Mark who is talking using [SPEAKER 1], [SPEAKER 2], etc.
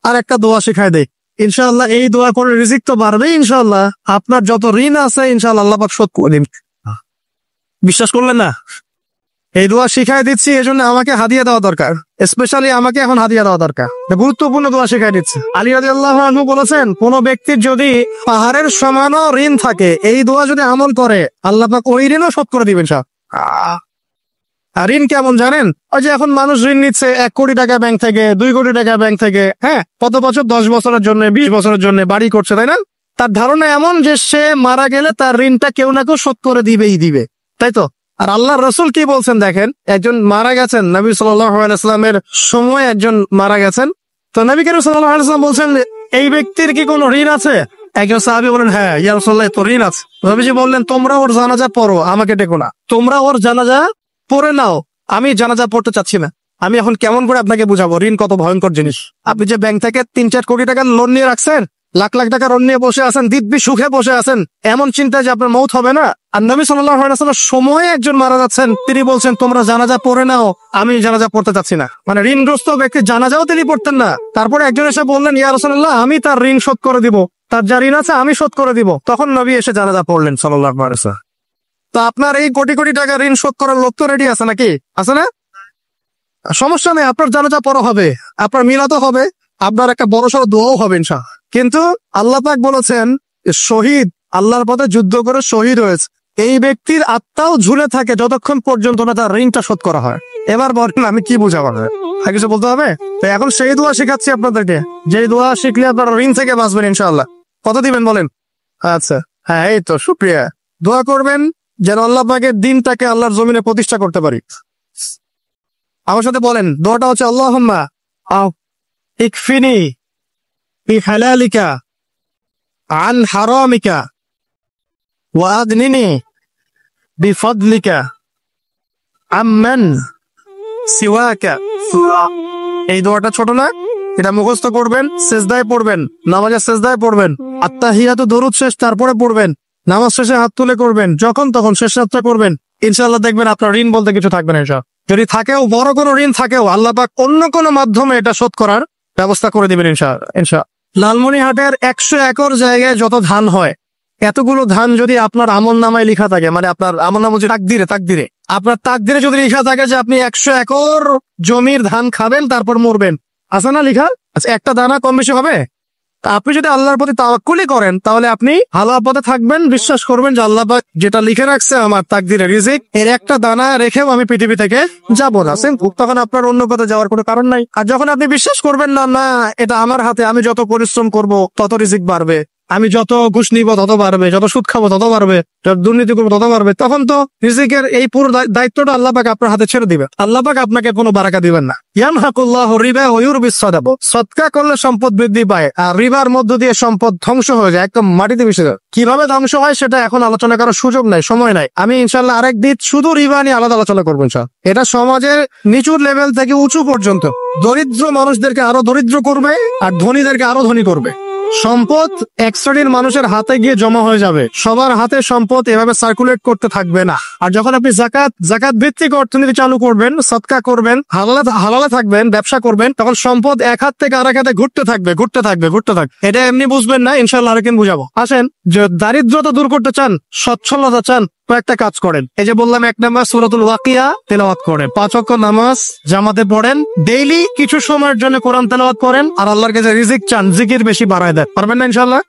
[SPEAKER 1] আর একটা দোয়া শিখাই দেই, ইনশাআল্লাহ এই দোয়া করে রিজিক তো বাড়বে ইনশাআল্লাহ। আপনার যত ঋণ আছে ইনশাআল্লাহ আল্লাহ পাক শোধ করে দিন। বিশ্বাস করলেন না? এই দোয়া শিখাই দিচ্ছি, এজন্য আমাকে হাদিয়া দেওয়া দরকার, স্পেশালি আমাকে এখন হাদিয়া দেওয়া দরকার। গুরুত্বপূর্ণ দোয়া শিখাই দিচ্ছি। আলী রাদিয়াল্লাহু আনহু বলেছেন, কোন ব্যক্তির যদি পাহাড়ের সমানও ঋণ থাকে, এই দোয়া যদি আমল করে আল্লাহ পাক ওই ঋণও শোধ করে দিবেন। আর ঋণ কেমন জানেন? ওই যে এখন মানুষ ঋণ নিচ্ছে 1 কোটি টাকা ব্যাংক থেকে, 2 কোটি টাকা ব্যাংক থেকে, হ্যাঁ, কত বছর, 10 বছরের জন্য, 20 বছরের জন্য বাড়ি করছে, তাই না? তার ধারণা এমন যে সে মারা গেলে তার ঋণটা কেউ না কেউ শোধ করে দিবে, তাই তো? আর আল্লাহ রসুল কি বলছেন দেখেন, একজন মারা গেছেন, নবী সাল্লাল্লাহু আলাইহি ওয়াসাল্লামের সময় একজন মারা গেছেন। তো নবী করিম সাল্লাল্লাহু আলাইহি ওয়াসাল্লাম বলছেন, এই ব্যক্তির কি কোনো ঋণ আছে? একজন সাহাবী বলেন, হ্যাঁ ইয়া রাসূলুল্লাহ, তো ঋণ আছে। নবীজি বললেন, তোমরা ওর জানাজা পড়ো, আমাকে ডেকো না, তোমরা ওর জানাজা পড়ে নাও, আমি জানাজা পড়তে চাচ্ছি না। আমি এখন কেমন করে আপনাকে বুঝাবো ঋণ কত ভয়ঙ্কর জিনিস? আপনি যে ব্যাংক থেকে 3-4 কোটি টাকার লোন নিয়ে রাখছেন, লাখ লাখ টাকা ঋণ নিয়ে বসে আছেন, দিব্যি সুখে বসে আছেন, এমন চিন্তা যে আপনার মৌত হবে না। আর নবী সাল্লাল্লাহু আলাইহি ওয়াসাল্লাম সময়ে একজন মারা যাচ্ছেন, তিনি বলছেন তোমরা জানাজা পড়ে নাও, আমি জানাজা পড়তে চাচ্ছি না। মানে ঋণগ্রস্ত ব্যক্তির জানাজাও তিনি পড়তেন না। তারপরে একজন এসে বললেন, ইয়া রাসূলুল্লাহ, আমি তার ঋণ শোধ করে দিব, তার যা ঋণ আছে আমি শোধ করে দিব। তখন নবী এসে জানাজা পড়লেন সাল্লাল্লাহু আলাইহি ওয়াসাল্লাম। তো আপনার এই কোটি কোটি টাকা ঋণ শোধ করার লোক তো রেডি আছে নাকি? আছে না? সমস্যা নেই, আপনার জানাজা পড়া হবে, আপনার মিলাদও হবে, আপনার একটা বড়সড় দোয়াও হবে ইনশাআল্লাহ। কিন্তু আল্লাহ পাক বলেছেন, শহীদ আল্লাহর পথে যুদ্ধ করে শহীদ হয়েছে, এই ব্যক্তির আত্মাও ঝুলে থাকে যতক্ষণ পর্যন্ত না তার ঋণটা শোধ করা হয়। এবার বলেন আমি কি বুঝাবো? আর কিছু বলতে হবে? তো এখন সেই দোয়া শেখাচ্ছি আপনাদেরকে, যে দোয়া শিখলে আপনার ঋণ থেকে বাঁচবেন ইনশাআল্লাহ। কত দিবেন বলেন? আচ্ছা, হ্যাঁ, এই তো শুকরিয়া। দোয়া করবেন যেন আল্লাহ পাকের দিনটাকে আল্লাহর জমিনে প্রতিষ্ঠা করতে পারি। আমার সাথে বলেন, দোয়াটা হচ্ছে, আল্লাহুম্মা ইকফিনি বিহালালিকা আন হারামিকা ওয়া আগনিনি বিফদলিকা আম্মান সিওয়াকা। এই দোয়াটা ছোট না? এটা মুখস্থ করবেন, সিজদায় পড়বেন, নামাজের সিজদায় পড়বেন, আত্তাহিয়াতু দরুদ শেষ তারপরে পড়বেন, নামাজ শেষে হাত তুলে করবেন, যখন তখন শেষ রাতটা করবেন, ইনশাআল্লাহ দেখবেন আপনার ঋণ বলতে কিছু থাকবে না। যদি থাকেও, বড় কোনো ঋণ থাকেও, আল্লাহ পাক অন্য কোনো মাধ্যমে এটা শোধ করার ব্যবস্থা করে দিবেন ইনশাআল্লাহ। লালমনিরহাটের 100 একর জায়গায় যত ধান হয়, এতগুলো ধান যদি আপনার আমল নামায় লেখা থাকে, মানে আপনার আমল নামা তাকদিরে আপনার তাকদিরে যদি লেখা থাকে যে আপনি 100 একর জমির ধান খাবেন তারপর মরবেন, আছে না লেখা? আচ্ছা, একটা দানা কম বেশি হবে? আপনি যদি আল্লাহর প্রতি তাওয়াক্কুলি করেন তাহলে আপনি হালাল পথে থাকবেন, বিশ্বাস করবেন যে আল্লাহ পাক যেটা লিখে রাখছে আমার তাকদিরে রিজিক, এর একটা দানা রেখেও আমি পৃথিবী থেকে যাব না, তখন আপনার অন্য পথে যাওয়ার কোনো কারণ নাই। আর যখন আপনি বিশ্বাস করবেন না, না এটা আমার হাতে, আমি যত পরিশ্রম করব তত রিজিক বাড়বে, আমি যত ঘুষ নিব তত বাড়বে, যত সুদ খাবো তত বাড়বে, যত দুর্নীতি করবো তত বাড়বে, তখন তো রিজিকের এই পুরো দায়িত্বটা আল্লাহ পাক আপনার হাতে ছেড়ে দিবে। আল্লাহ পাক আপনাকে কোনো বারাকা দিবেন না। ইয়ামহাকুল্লাহু রিবা ওয়া ইউরবিস সাদাকা। সদকা করলে সম্পদ বৃদ্ধি পায়, আর রিবার মধ্য দিয়ে সম্পদ ধ্বংস হয়ে যায়, একদম মাটিতে মিশে যায়। কিভাবে ধ্বংস হয় সেটা এখন আলোচনা করার সুযোগ নাই, সময় নাই। আমি ইনশাআল্লাহ আরেকদিন শুধু রিবা নিয়ে আলাদা আলোচনা করবো ইনশাআল্লাহ। এটা সমাজের নিচু লেভেল থেকে উঁচু পর্যন্ত দরিদ্র মানুষদেরকে আরো দরিদ্র করবে, আর ধনীদেরকে আরো ধনী করবে। সম্পদ এক শ্রেণীর মানুষের হাতে গিয়ে জমা হয়ে যাবে, সবার হাতে সম্পদ এভাবে সার্কুলেট করতে থাকবে না। আর যখন আপনি জাকাত ভিত্তিক অর্থনীতি চালু করবেন, সদকা করবেন, হালালে থাকবেন, ব্যবসা করবেন, তখন সম্পদ এক হাত থেকে আরেক হাতে ঘুরতে থাকবে। এটা এমনি বুঝবেন না, ইনশাআল্লাহ আরেকদিন বুঝাবো। আসেন, যে দারিদ্রতা দূর করতে চান, সচ্ছলতা চান, কয়েকটা কাজ করেন। এই যে বললাম, 1 নাম্বার সূরাতুল ওয়াকিয়া তেলাওয়াত করেন, 5 ওয়াক্ত নামাজ জামাতে পড়েন, ডেইলি কিছু সময়ের জন্য কোরআন তেলাওয়াত করেন, আর আল্লাহর কাছে রিজিক চান, জিকির বেশি বাড়ায় দেন। পারবেন না ইনশাআল্লাহ?